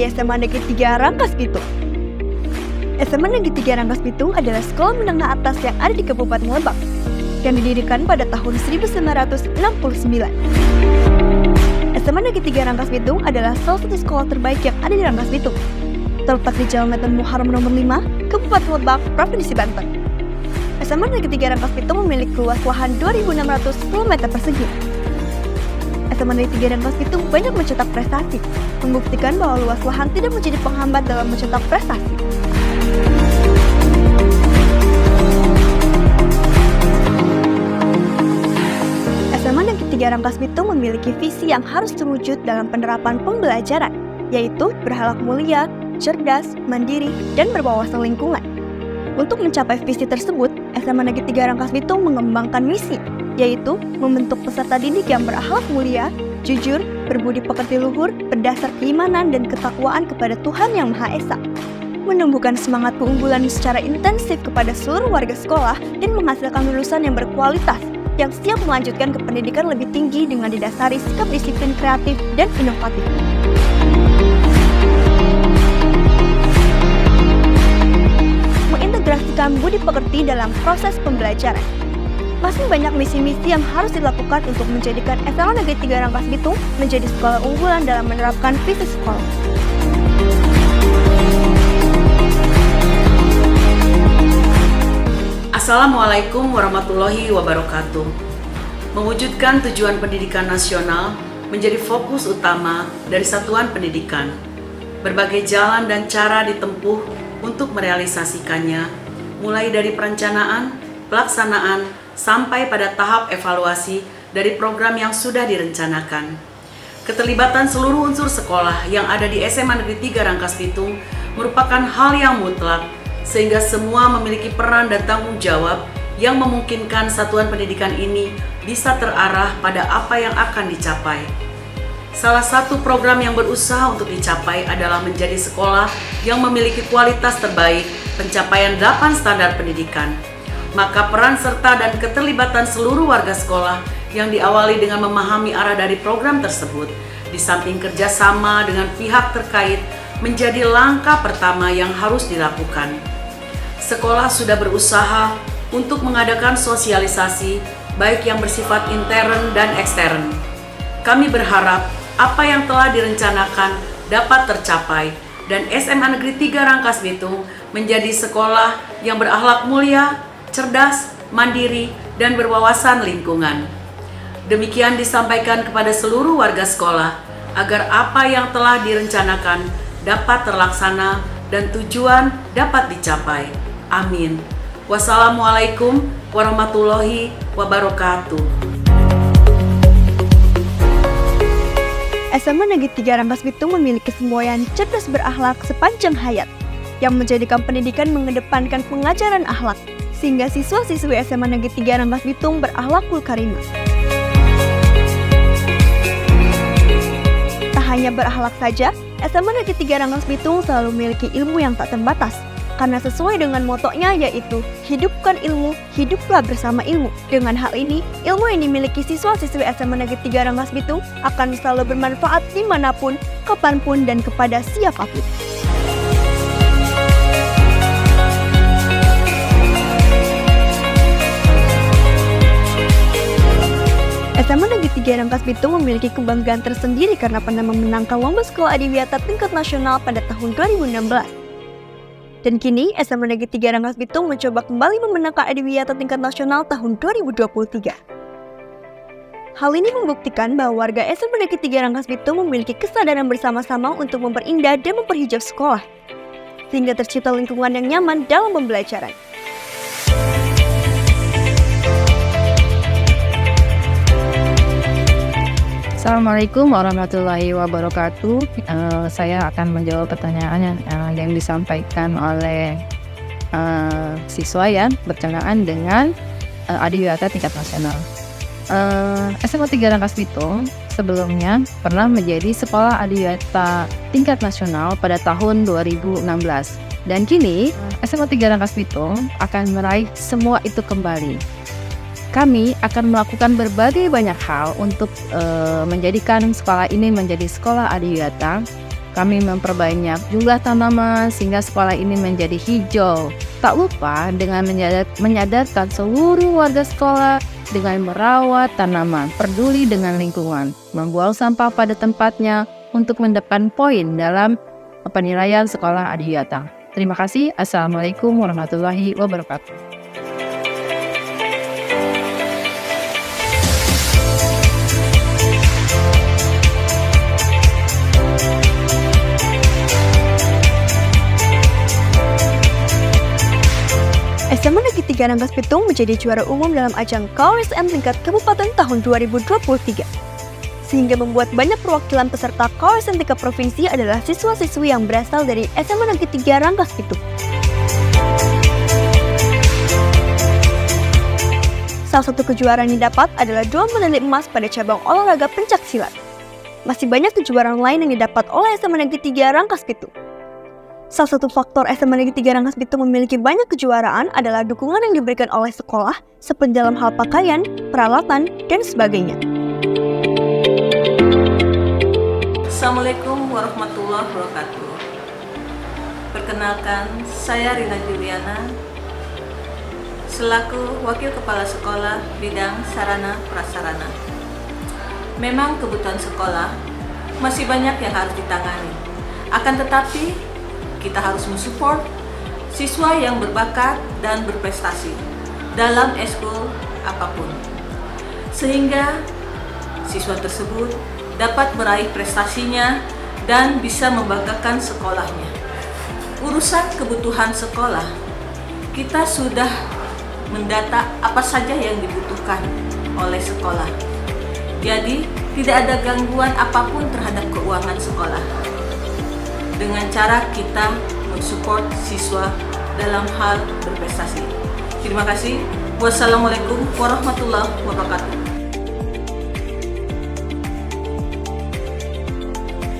di SMA Negeri 3 Rangkas Bitung. SMA Negeri 3 Rangkas Bitung adalah sekolah menengah atas yang ada di Kabupaten Lebak, yang didirikan pada tahun 1969. SMA Negeri 3 Rangkas Bitung adalah salah satu sekolah terbaik yang ada di Rangkas Bitung, terletak di Jalan Medan Muharram nomor 5, Kabupaten Lebak, Provinsi Banten. SMA Negeri 3 Rangkas Bitung memiliki luas lahan 2.600 km persegi. SMA Negeri 3 Rangkas Bitung banyak mencetak prestasi, membuktikan bahwa luas lahan tidak menjadi penghambat dalam mencetak prestasi. SMA Negeri 3 Rangkas Bitung memiliki visi yang harus terwujud dalam penerapan pembelajaran, yaitu berakhlak mulia, cerdas, mandiri, dan berwawasan lingkungan. Untuk mencapai visi tersebut, SMA Negeri 3 Rangkas Bitung mengembangkan misi, yaitu membentuk peserta didik yang berakhlak mulia, jujur, berbudi pekerti luhur, berdasar keimanan dan ketakwaan kepada Tuhan Yang Maha Esa, menumbuhkan semangat keunggulan secara intensif kepada seluruh warga sekolah, dan menghasilkan lulusan yang berkualitas, yang siap melanjutkan ke pendidikan lebih tinggi dengan didasari sikap disiplin kreatif dan inovatif. Mengintegrasikan budi pekerti dalam proses pembelajaran. Masih banyak misi-misi yang harus dilakukan untuk menjadikan SMA Negeri 3 Rangkas Bitung menjadi sekolah unggulan dalam menerapkan visi sekolah. Assalamualaikum warahmatullahi wabarakatuh. Mewujudkan tujuan pendidikan nasional menjadi fokus utama dari satuan pendidikan. Berbagai jalan dan cara ditempuh untuk merealisasikannya, mulai dari perencanaan, pelaksanaan, sampai pada tahap evaluasi dari program yang sudah direncanakan. Keterlibatan seluruh unsur sekolah yang ada di SMA Negeri 3 Rangkas Bitung merupakan hal yang mutlak, sehingga semua memiliki peran dan tanggung jawab yang memungkinkan satuan pendidikan ini bisa terarah pada apa yang akan dicapai. Salah satu program yang berusaha untuk dicapai adalah menjadi sekolah yang memiliki kualitas terbaik, pencapaian 8 standar pendidikan. Maka peran serta dan keterlibatan seluruh warga sekolah yang diawali dengan memahami arah dari program tersebut, di samping kerjasama dengan pihak terkait, menjadi langkah pertama yang harus dilakukan. Sekolah sudah berusaha untuk mengadakan sosialisasi, baik yang bersifat intern dan ekstern. Kami berharap apa yang telah direncanakan dapat tercapai, dan SMA Negeri 3 Rangkas Bitung menjadi sekolah yang berakhlak mulia, cerdas, mandiri, dan berwawasan lingkungan. Demikian disampaikan kepada seluruh warga sekolah, agar apa yang telah direncanakan dapat terlaksana dan tujuan dapat dicapai. Amin. Wassalamualaikum warahmatullahi wabarakatuh. SMA Negeri 3 Rangkas Bitung memiliki semboyan cerdas berakhlak sepanjang hayat, yang menjadikan pendidikan mengedepankan pengajaran akhlak, sehingga siswa-siswi SMA Negeri 3 Rangkas Bitung berakhlakul karimah. Tak hanya berakhlak saja, SMA Negeri 3 Rangkas Bitung selalu memiliki ilmu yang tak terbatas, karena sesuai dengan motonya, yaitu hidupkan ilmu, hiduplah bersama ilmu. Dengan hal ini, ilmu yang dimiliki siswa-siswi SMA Negeri 3 Rangkas Bitung akan selalu bermanfaat dimanapun, kapanpun, dan kepada siapapun. SMA Negeri 3 Rangkas Bitung memiliki kebanggaan tersendiri karena pernah memenangkan lomba sekolah adiwiyata tingkat nasional pada tahun 2016. Dan kini, SMA Negeri 3 Rangkas Bitung mencoba kembali memenangkan adiwiyata tingkat nasional tahun 2023. Hal ini membuktikan bahwa warga SMA Negeri 3 Rangkas Bitung memiliki kesadaran bersama-sama untuk memperindah dan memperhijau sekolah, sehingga tercipta lingkungan yang nyaman dalam pembelajaran. Assalamualaikum warahmatullahi wabarakatuh. Saya akan menjawab pertanyaan yang disampaikan oleh siswa yang berkenaan dengan adiwiyata tingkat nasional. SMA 3 Rangkas Bitung sebelumnya pernah menjadi sekolah adiwiyata tingkat nasional pada tahun 2016. Dan kini SMA 3 Rangkas Bitung akan meraih semua itu kembali. Kami akan melakukan berbagai banyak hal untuk menjadikan sekolah ini menjadi sekolah adiwiyata Kami memperbanyak jumlah tanaman sehingga sekolah ini menjadi hijau. Tak lupa dengan menyadarkan seluruh warga sekolah dengan merawat tanaman, peduli dengan lingkungan, membuang sampah pada tempatnya untuk mendapat poin dalam penilaian sekolah Adihyata. Terima kasih. Assalamualaikum warahmatullahi wabarakatuh. SMA Negeri 3 Rangkas Bitung menjadi juara umum dalam ajang KOSM tingkat kabupaten tahun 2023. Sehingga membuat banyak perwakilan peserta KOSM tingkat provinsi adalah siswa-siswi yang berasal dari SMA Negeri 3 Rangkas Bitung. Salah satu kejuaraan yang didapat adalah 2 medali emas pada cabang olahraga pencaksilat. Masih banyak kejuaraan lain yang didapat oleh SMA Negeri 3 Rangkas Bitung. Salah satu faktor SMA Negeri 3 Rangkas Bitung memiliki banyak kejuaraan adalah dukungan yang diberikan oleh sekolah seperti dalam hal pakaian, peralatan, dan sebagainya. Assalamualaikum warahmatullahi wabarakatuh. Perkenalkan, saya Rina Juliana selaku Wakil Kepala Sekolah Bidang Sarana Prasarana. Memang kebutuhan sekolah masih banyak yang harus ditangani. Akan tetapi, kita harus mensupport siswa yang berbakat dan berprestasi dalam eskul apapun, sehingga siswa tersebut dapat meraih prestasinya dan bisa membanggakan sekolahnya. Urusan kebutuhan sekolah, kita sudah mendata apa saja yang dibutuhkan oleh sekolah. Jadi, tidak ada gangguan apapun terhadap keuangan sekolah. Dengan cara kita mensupport siswa dalam hal berprestasi. Terima kasih. Wassalamualaikum warahmatullahi wabarakatuh.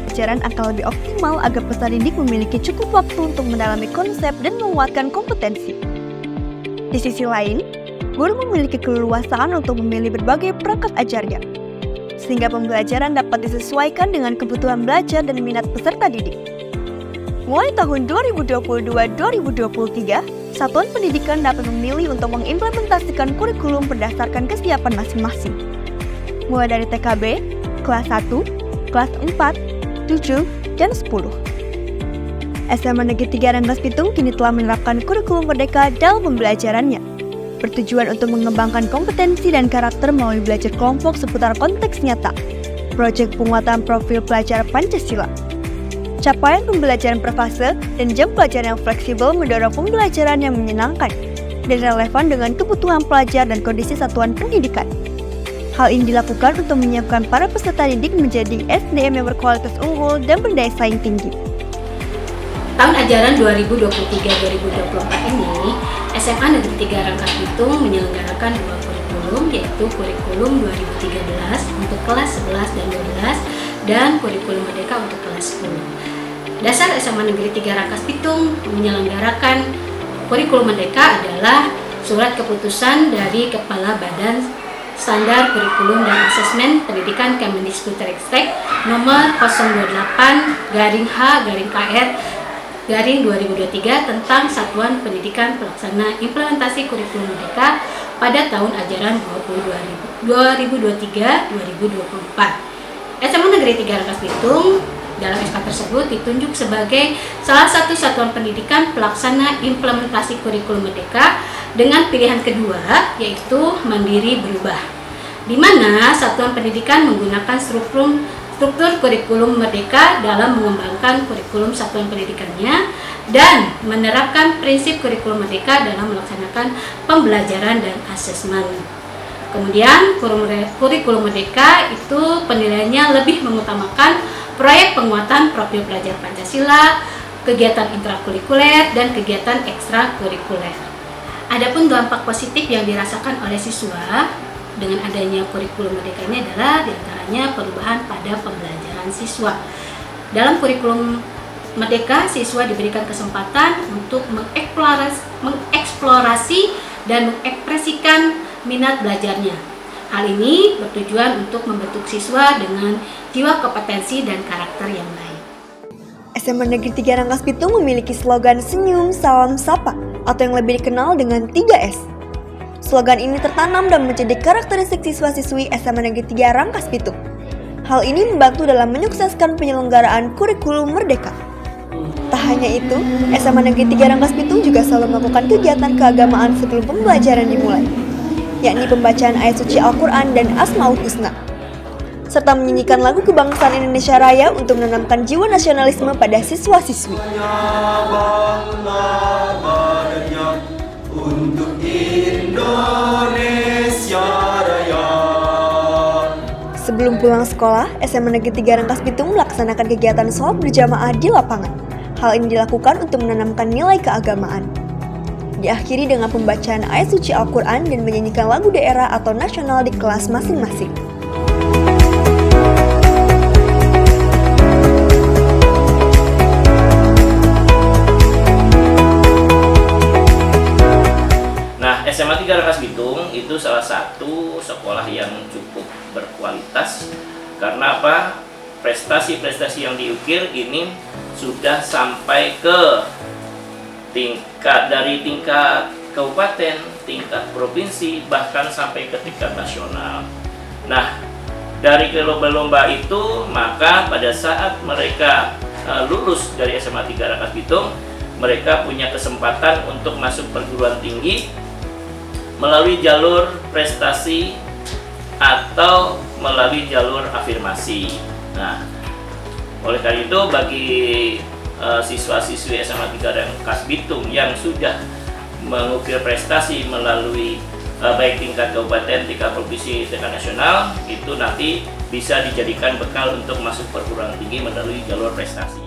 Pelajaran akan lebih optimal agar peserta didik memiliki cukup waktu untuk mendalami konsep dan menguatkan kompetensi. Di sisi lain, guru memiliki keleluasaan untuk memilih berbagai perangkat ajarnya, sehingga pembelajaran dapat disesuaikan dengan kebutuhan belajar dan minat peserta didik. Mulai tahun 2022-2023, satuan pendidikan dapat memilih untuk mengimplementasikan kurikulum berdasarkan kesiapan masing-masing. Mulai dari TKB, kelas 1, kelas 4, 7, dan 10. SMA Negeri 3 Rangkas Bitung kini telah menerapkan kurikulum merdeka dalam pembelajarannya, bertujuan untuk mengembangkan kompetensi dan karakter melalui belajar kelompok seputar konteks nyata, proyek penguatan profil pelajar Pancasila. Capaian pembelajaran per fase dan jam pelajaran yang fleksibel mendorong pembelajaran yang menyenangkan dan relevan dengan kebutuhan pelajar dan kondisi satuan pendidikan. Hal ini dilakukan untuk menyiapkan para peserta didik menjadi SDM yang berkualitas unggul dan berdaya saing tinggi. Tahun ajaran 2023-2024 ini, SMA Negeri 3 Rangkas Bitung menyelenggarakan 2 kurikulum, yaitu kurikulum 2013 untuk kelas 11 dan 12 dan kurikulum merdeka untuk kelas 10. Dasar SMA Negeri 3 Rangkas Bitung menyelenggarakan kurikulum merdeka adalah surat keputusan dari Kepala Badan Standar Kurikulum dan Asesmen Pendidikan Kemendikbudristek nomor 028-H-KR-2023 tentang Satuan Pendidikan Pelaksana Implementasi Kurikulum Merdeka pada tahun ajaran 2023-2024. SMA Negeri 3 Rangkas Bitung dalam SK tersebut ditunjuk sebagai salah satu satuan pendidikan pelaksana implementasi kurikulum merdeka dengan pilihan kedua, yaitu mandiri berubah, di mana satuan pendidikan menggunakan struktur kurikulum merdeka dalam mengembangkan kurikulum satuan pendidikannya dan menerapkan prinsip kurikulum merdeka dalam melaksanakan pembelajaran dan asesmen. Kemudian kurikulum merdeka itu penilaiannya lebih mengutamakan proyek penguatan profil pelajar Pancasila, kegiatan intrakurikuler, dan kegiatan ekstrakurikuler. Adapun dampak positif yang dirasakan oleh siswa dengan adanya kurikulum merdeka ini adalah diantaranya perubahan pada pembelajaran siswa. Dalam kurikulum merdeka, siswa diberikan kesempatan untuk mengeksplorasi dan mengekspresikan minat belajarnya. Hal ini bertujuan untuk membentuk siswa dengan jiwa kompetensi dan karakter yang baik. SMA Negeri 3 Rangkas Bitung memiliki slogan Senyum Salam Sapa atau yang lebih dikenal dengan 3S. Slogan ini tertanam dan menjadi karakteristik siswa-siswi SMA Negeri 3 Rangkas Bitung. Hal ini membantu dalam menyukseskan penyelenggaraan kurikulum merdeka. Tak hanya itu, SMA Negeri 3 Rangkas Bitung juga selalu melakukan kegiatan keagamaan sebelum pembelajaran dimulai, yakni pembacaan ayat suci Al-Quran dan Asmaul Husna, serta menyanyikan lagu kebangsaan Indonesia Raya untuk menanamkan jiwa nasionalisme pada siswa-siswi. Untuk Indonesia Raya. Sebelum pulang sekolah, SMA Negeri 3 Rangkas Bitung melaksanakan kegiatan sholat berjamaah di lapangan. Hal ini dilakukan untuk menanamkan nilai keagamaan. Diakhiri dengan pembacaan ayat suci Al-Quran dan menyanyikan lagu daerah atau nasional di kelas masing-masing. SMA 3 Rangkas Bitung itu salah satu sekolah yang cukup berkualitas karena apa? Prestasi-prestasi yang diukir ini sudah sampai ke dari tingkat kabupaten, tingkat provinsi, bahkan sampai ke tingkat nasional. Nah, dari lomba-lomba itu maka pada saat mereka lulus dari SMA 3 Rangkas Bitung, mereka punya kesempatan untuk masuk perguruan tinggi melalui jalur prestasi atau melalui jalur afirmasi. Nah, oleh karena itu bagi siswa-siswi SMA 3 Rangkas Bitung yang sudah mengukir prestasi melalui baik tingkat kabupaten, tingkat provinsi, tingkat nasional, itu nanti bisa dijadikan bekal untuk masuk perguruan tinggi melalui jalur prestasi.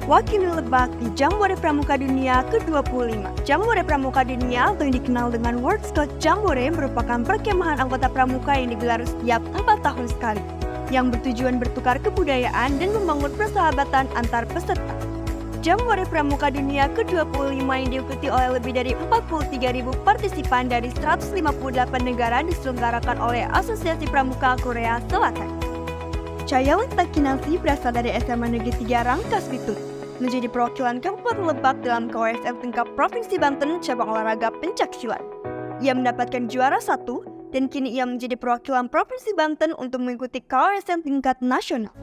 Wakili Lebak di Jambore Pramuka Dunia ke-25. Jambore Pramuka Dunia atau yang dikenal dengan World Scout Jambore merupakan perkemahan anggota pramuka yang digelar setiap 4 tahun sekali, yang bertujuan bertukar kebudayaan dan membangun persahabatan antar peserta. Jambore Pramuka Dunia ke-25 yang diikuti oleh lebih dari 43.000 partisipan dari 158 negara diselenggarakan oleh Asosiasi Pramuka Korea Selatan. Chayawanta Kinansi berasal dari SMA Negeri 3 Rangkas Bitung, menjadi perwakilan Kabupaten Lebak dalam KWSM tingkat Provinsi Banten cabang olahraga pencaksilat. Ia mendapatkan juara 1 dan kini ia menjadi perwakilan Provinsi Banten untuk mengikuti KWSM tingkat nasional.